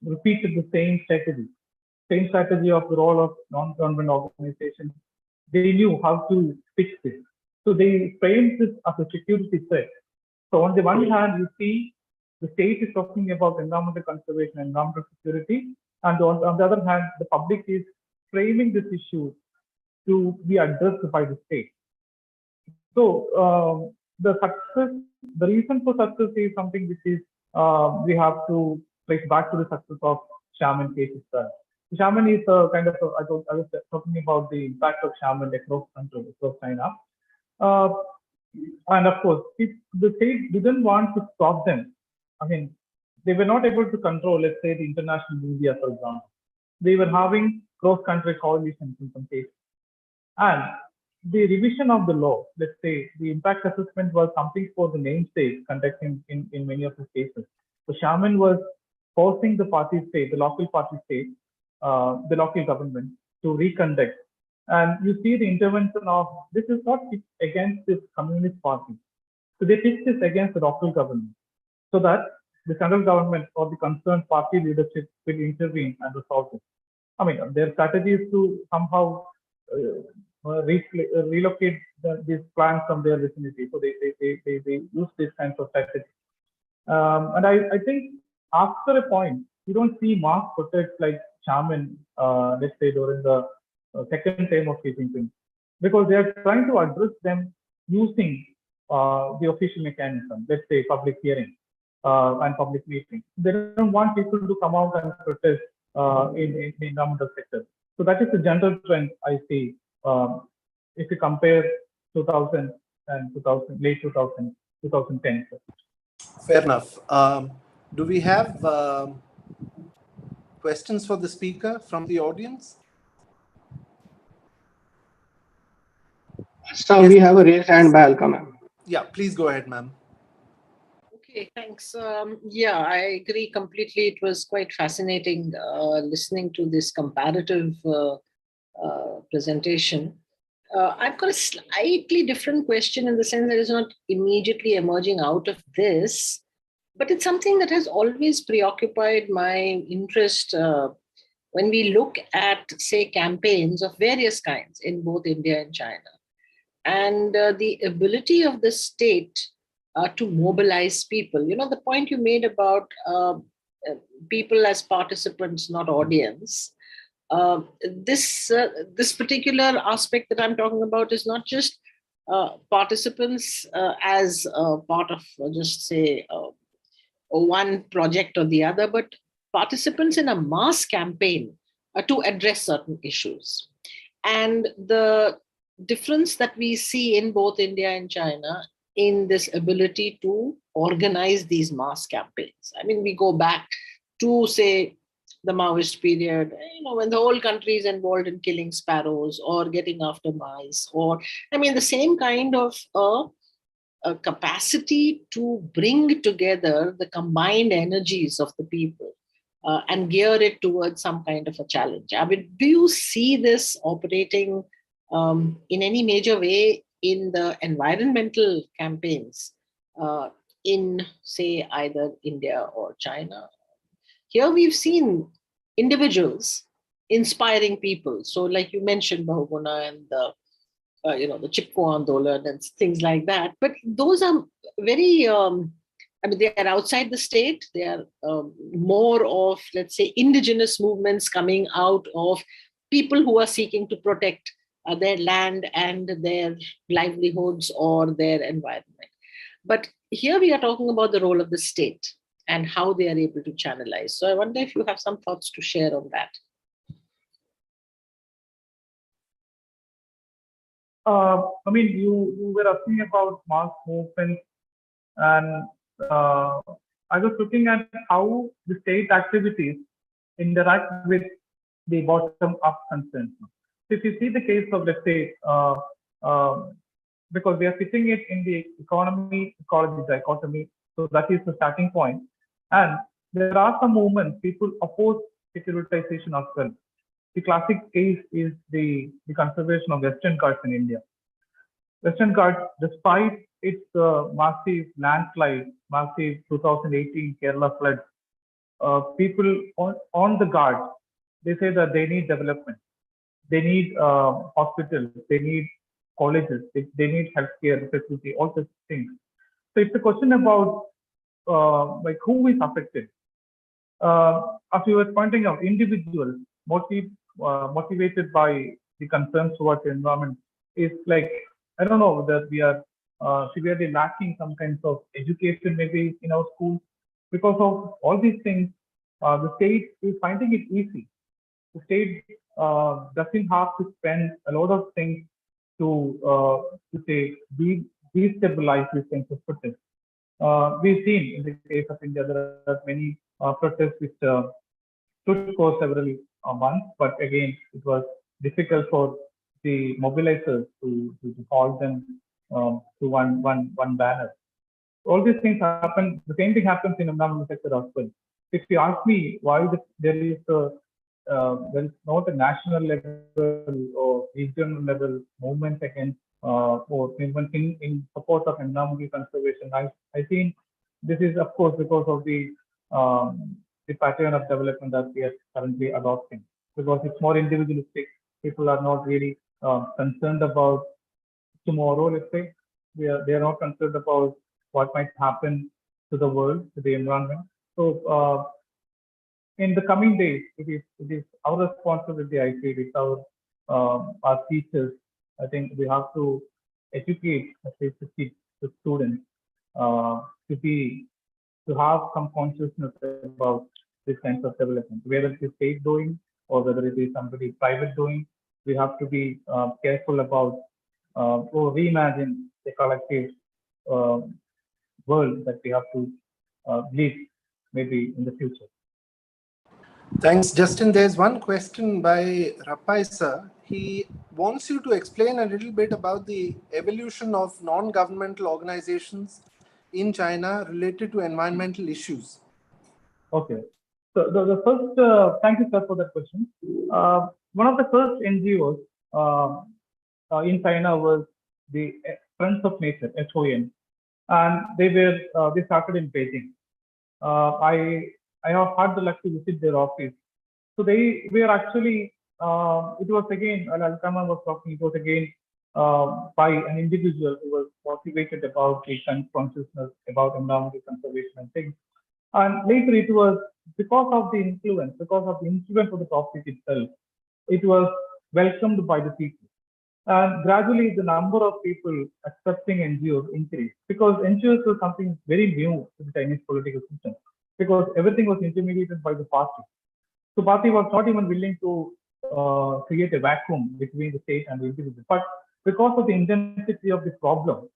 repeated the same strategy of the role of non-government organizations. They knew how to fix this. So they framed this as a security threat. So on the one hand, you see the state is talking about environmental conservation and environmental security, and on the other hand, the public is framing this issue to be addressed by the state. So the success, the reason for success is something which is we have to trace back to the success of Shaman case itself. Shaman is a kind of I was talking about the impact of Shaman across country, across China, and of course, if the state didn't want to stop them, I mean, they were not able to control, let's say, the international media, for example. They were having cross-country coalitions in some cases, and the revision of the law, let's say, the impact assessment was something for the namesake conducting in many of the cases. So Shaman was forcing the party state, the local party state, the local government to reconduct. And you see the intervention of, this is not against this communist party. So they pitched this against the local government so that the central government or the concerned party leadership will intervene and resolve it. I mean, their strategy is to somehow relocate these plants from their vicinity. So they use this kind of strategy. And I think after a point, you don't see mass protests like Shaman, let's say during the second term of Xi Jinping, because they are trying to address them using the official mechanism, let's say public hearing and public meeting. They don't want people to come out and protest in the environmental sector. So that is the general trend I see if you compare 2000 and 2000, late 2000, 2010. Fair enough. Do we have questions for the speaker from the audience? So we have a raised hand by Alka, ma'am. Yeah, please go ahead, ma'am. Okay, thanks. Yeah, I agree completely. It was quite fascinating listening to this comparative presentation. I've got a slightly different question in the sense that it's not immediately emerging out of this, but it's something that has always preoccupied my interest when we look at, say, campaigns of various kinds in both India and China. And the ability of the state to mobilize people. You know, the point you made about people as participants, not audience. This particular aspect that I'm talking about is not just participants as part of just say one project or the other, but participants in a mass campaign to address certain issues. And the difference that we see in both India and China in this ability to organize these mass campaigns. I mean, we go back to, say, the Maoist period, you know, when the whole country is involved in killing sparrows or getting after mice, or, I mean, the same kind of a capacity to bring together the combined energies of the people and gear it towards some kind of a challenge. I mean, do you see this operating in any major way in the environmental campaigns in, say, either India or China? Here we've seen individuals inspiring people. So like you mentioned, Bahuguna and the, the Chipko Andolan and things like that. But those are very, I mean, they are outside the state. They are more of, let's say, indigenous movements coming out of people who are seeking to protect their land and their livelihoods or their environment. But here we are talking about the role of the state and how they are able to channelize. So I wonder if you have some thoughts to share on that. I mean, you were asking about mass movements, and I was looking at how the state activities interact with the bottom-up concerns. So if you see the case of, let's say, because we are fitting it in the economy ecology dichotomy, so that is the starting point. And there are some movements people oppose securitization as well. The classic case is the conservation of Western Ghats in India. Western Ghats, despite its massive landslide, massive 2018 Kerala flood, people on the Ghats, they say that they need development, they need hospitals, they need colleges, they need healthcare facility, all such things. So it's a question about like who is affected. As you were pointing out, individuals motivated by the concerns towards the environment is like, I don't know whether we are severely lacking some kinds of education maybe in our schools. Because of all these things, the state is finding it easy. The state doesn't have to spend a lot of things to say destabilize these kinds of protests. We've seen in the case of India, there are many protests which stood for several months, but again, it was difficult for the mobilizers to hold them to one banner. All these things happen. The same thing happens in the environmental sector as well. If you ask me why there is not a national level or regional level movement against or movement in support of environmental conservation, I think this is of course because of the pattern of development that we are currently adopting. Because it's more individualistic. People are not really concerned about tomorrow. Let's say they are not concerned about what might happen to the world, to the environment. So in the coming days, it is our responsibility. I feel it's our teachers. I think we have to educate, the students to have some consciousness about this kinds of development, whether it is state doing or whether it is somebody private doing. We have to be careful about or reimagine the collective world that we have to live maybe in the future. Thanks, Justin. There's one question by Rappai sir. He wants you to explain a little bit about the evolution of non-governmental organizations in China related to environmental issues. Okay. So the first, thank you sir for that question. One of the first NGOs in China was the Friends of Nature, HON, and they started in Beijing. I have had the luck to visit their office. So they were actually, it was again, Al-Kamal was talking, it was again by an individual who was motivated about the consciousness about environmental conservation and things. And later it was because of the influence of the topic itself, it was welcomed by the people. And gradually the number of people accepting NGOs increased because NGOs was something very new to the Chinese political system because everything was intermediated by the party. So party was not even willing to create a vacuum between the state and the individual. But because of the intensity of the problem,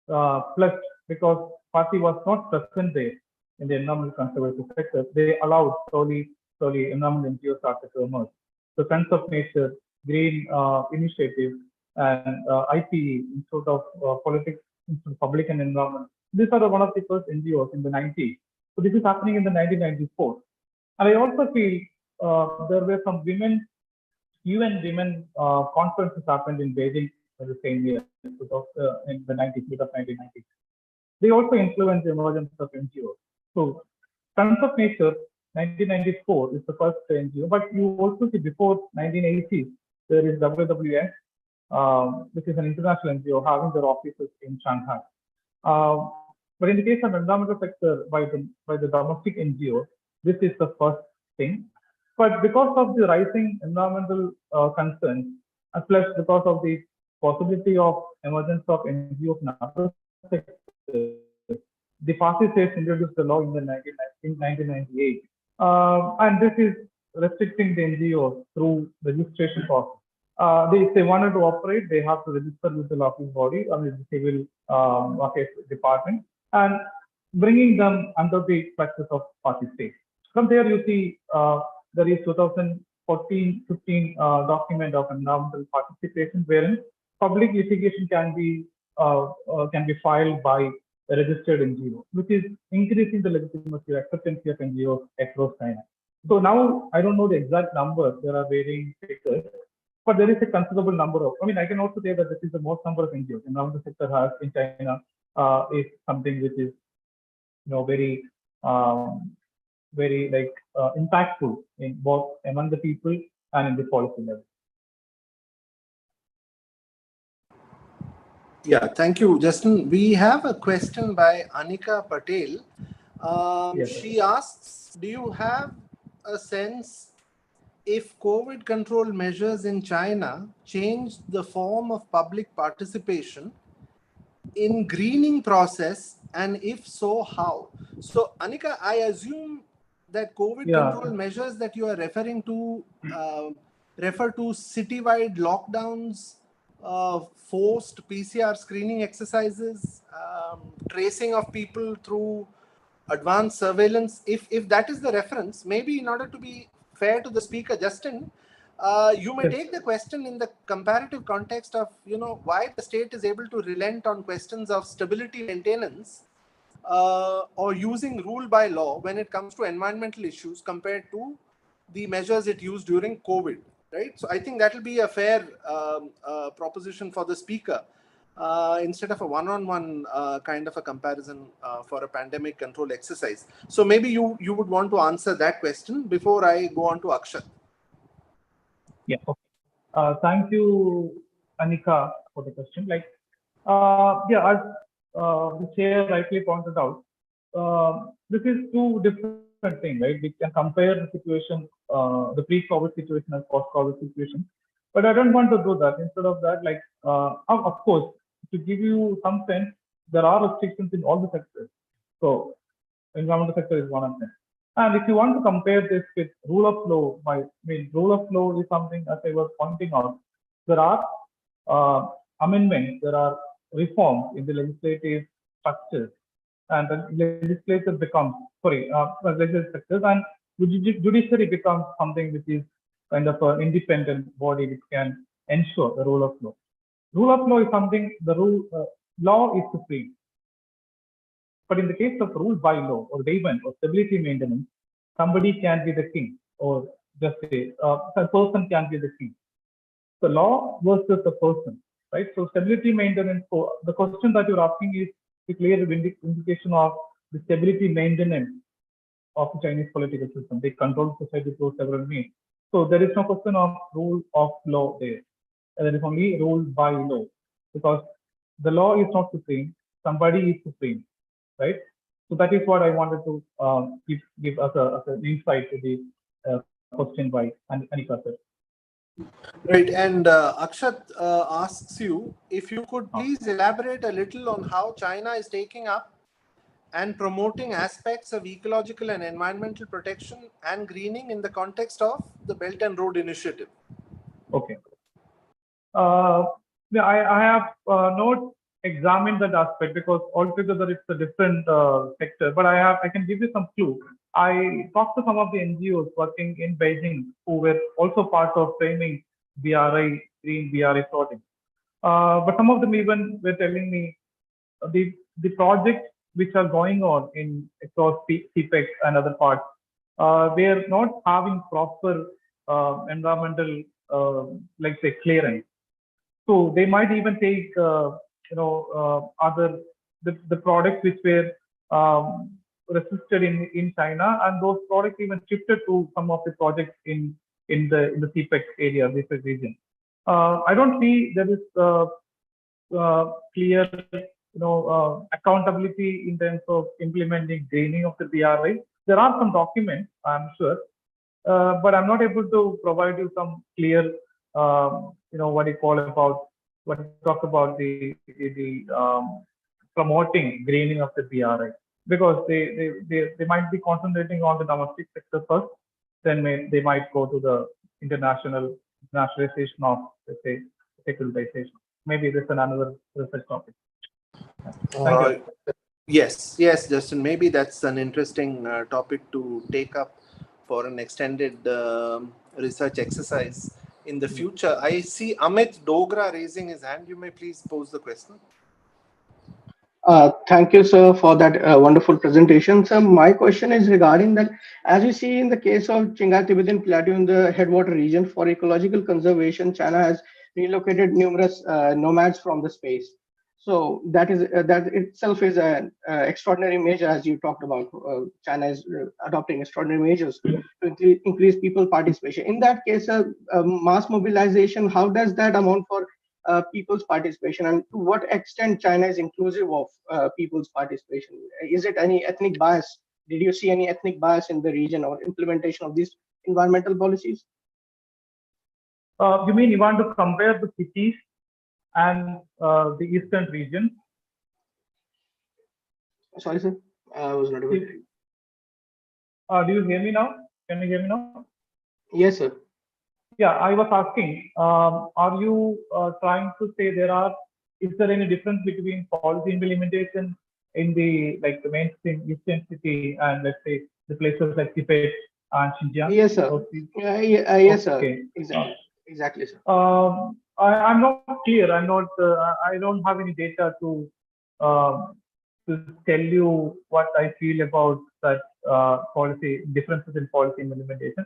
plus because party was not present there in the environmental conservation sector, they allowed slowly environmental NGOs started to emerge. So Friends of Nature, Green Initiative, and IPE, Institute of Politics, Institute of Public and Environment. These are one of the first NGOs in the 90s. So this is happening in the 1994. And I also feel there were some UN women conferences happened in Beijing in the same year, in the 90s, mid of 1990s. They also influenced the emergence of NGOs. So Friends of Nature, 1994 is the first NGO, but you also see before 1980s, there is WWF, which is an international NGO having their offices in Shanghai. But in the case of environmental sector by the domestic NGO, this is the first thing. But because of the rising environmental concerns, plus because of the possibility of emergence of NGOs in other sectors, the party states introduced the law in 1998. And this is restricting the NGOs through registration process. If they wanted to operate, they have to register with the local body or with the civil affairs department and bringing them under the practice of party state. From there, you see there is 2000 1415 document of environmental participation, wherein public litigation can be filed by a registered NGO, which is increasing the legitimacy or acceptance of NGOs across China. So now I don't know the exact number. There are varying figures, but there is a considerable number of. I mean, I can also say that this is the most number of NGOs environmental sector has in China. Is something which is very very impactful in both among the people and in the policy level. Yeah, thank you, Justin. We have a question by Anika Patel. Yes. She asks, do you have a sense if COVID control measures in China changed the form of public participation in greening process, and if so, how? So, Anika, I assume that COVID control measures that you are referring to refer to citywide lockdowns, forced PCR screening exercises, tracing of people through advanced surveillance. If that is the reference, maybe in order to be fair to the speaker, Justin, you may take the question in the comparative context of why the state is able to relent on questions of stability maintenance or using rule by law when it comes to environmental issues compared to the measures it used during COVID, right? So I think that will be a fair proposition for the speaker instead of a one-on-one kind of a comparison for a pandemic control exercise. So maybe you would want to answer that question before I go on to Akshat. Yeah. Okay. Thank you, Anika, for the question. As the chair rightly pointed out, this is two different things, right? We can compare the situation, the pre-COVID situation and post-COVID situation. But I don't want to do that. Instead of that, of course, to give you some sense, there are restrictions in all the sectors. So, environmental sector is one of them. And if you want to compare this with rule of law, rule of law is something, as I was pointing out, there are amendments, there are reforms in the legislative structures, and the legislature becomes, legislative structures, and judiciary becomes something which is kind of an independent body which can ensure the rule of law. Rule of law is something, law is supreme. But in the case of rule by law or Daimon or stability maintenance, somebody can be the king, or just say a person can be the king. The law versus the person, right? So stability maintenance. So the question that you're asking is the clear indication of the stability maintenance of the Chinese political system. They control society through several means. So there is no question of rule of law there. There is only rule by law, because the law is not supreme. Somebody is supreme. Right, so that is what I wanted to give us an insight to the question by Anika sir. Right, and Akshat asks you if you could please elaborate a little on how China is taking up and promoting aspects of ecological and environmental protection and greening in the context of the Belt and Road Initiative. Okay. I have not examined that aspect because altogether it's a different sector. But I can give you some clue. I talked to some of the NGOs working in Beijing who were also part of framing BRI, green BRI project. But some of them even were telling me the projects which are going on across CPEC and other parts, they are not having proper environmental, let's say, clearance. So they might even take the products which were resisted in China, and those products even shifted to some of the projects in the CPEC area, CPEC region. I don't see there is clear accountability in terms of implementing greening of the BRI. There are some documents, I'm sure, but I'm not able to provide you some clear what you talk about the promoting greening of the BRI, because they might be concentrating on the domestic sector first, then they might go to the internationalization of, let's say, securitization. Maybe this is another research topic. Thank you. Yes, Justin. Maybe that's an interesting topic to take up for an extended research exercise in the future. I see Amit Dogra raising his hand. You may please pose the question. Thank you, sir, for that wonderful presentation. Sir, my question is regarding that, as we see in the case of Chinga Tibetan Plateau in the headwater region, for ecological conservation, China has relocated numerous nomads from the space. So that itself is an extraordinary measure, as you talked about. China is adopting extraordinary measures to increase people participation. In that case, mass mobilization, how does that amount for people's participation, and to what extent China is inclusive of people's participation? Is it any ethnic bias? Did you see any ethnic bias in the region or implementation of these environmental policies? You mean you want to compare the cities and the eastern region? Sorry, sir, I was not able to hear you. Do you hear me now? Can you hear me now? Yes, sir. Yeah, I was asking, are you trying to say is there any difference between policy implementation in the mainstream eastern city and, let's say, the places like Tibet and Xinjiang? Yes, sir. Yes, sir. Okay. Exactly, sir. I'm not clear. I don't have any data to tell you what I feel about that policy differences in policy implementation.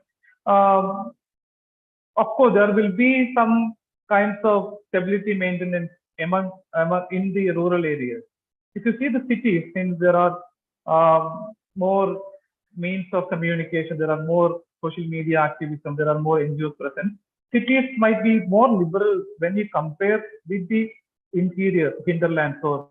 Of course, there will be some kinds of stability maintenance in the rural areas. If you see the cities, since there are more means of communication, there are more social media activism, there are more NGOs present. Cities might be more liberal when you compare with the interior hinterlands or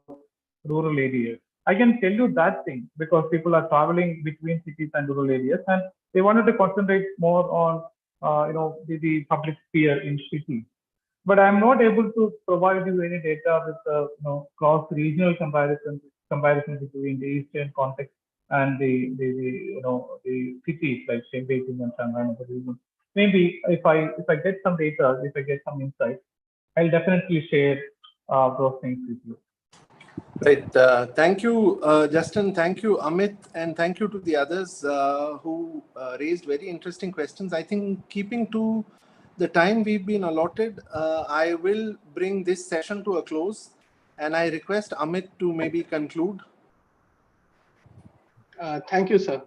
rural areas. I can tell you that thing because people are traveling between cities and rural areas, and they wanted to concentrate more on the public sphere in cities. But I'm not able to provide you any data with cross-regional comparison between the eastern context and the cities like Beijing and Shanghai and the region. Maybe if I get some data, if I get some insights, I'll definitely share those things with you. Right. Thank you, Justin. Thank you, Amit, and thank you to the others who raised very interesting questions. I think keeping to the time we've been allotted, I will bring this session to a close, and I request Amit to maybe conclude. Thank you, sir.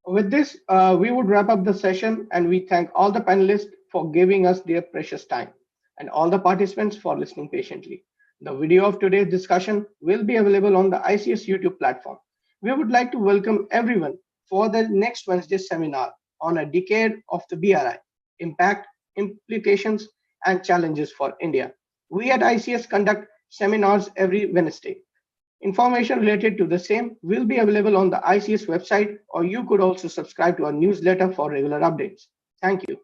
With this, we would wrap up the session, and we thank all the panelists for giving us their precious time and all the participants for listening patiently. The video of today's discussion will be available on the ICS YouTube platform. We would like to welcome everyone for the next Wednesday's seminar on a decade of the BRI, impact, implications, and challenges for India. We at ICS conduct seminars every Wednesday. Information related to the same will be available on the ICS website, or you could also subscribe to our newsletter for regular updates. Thank you.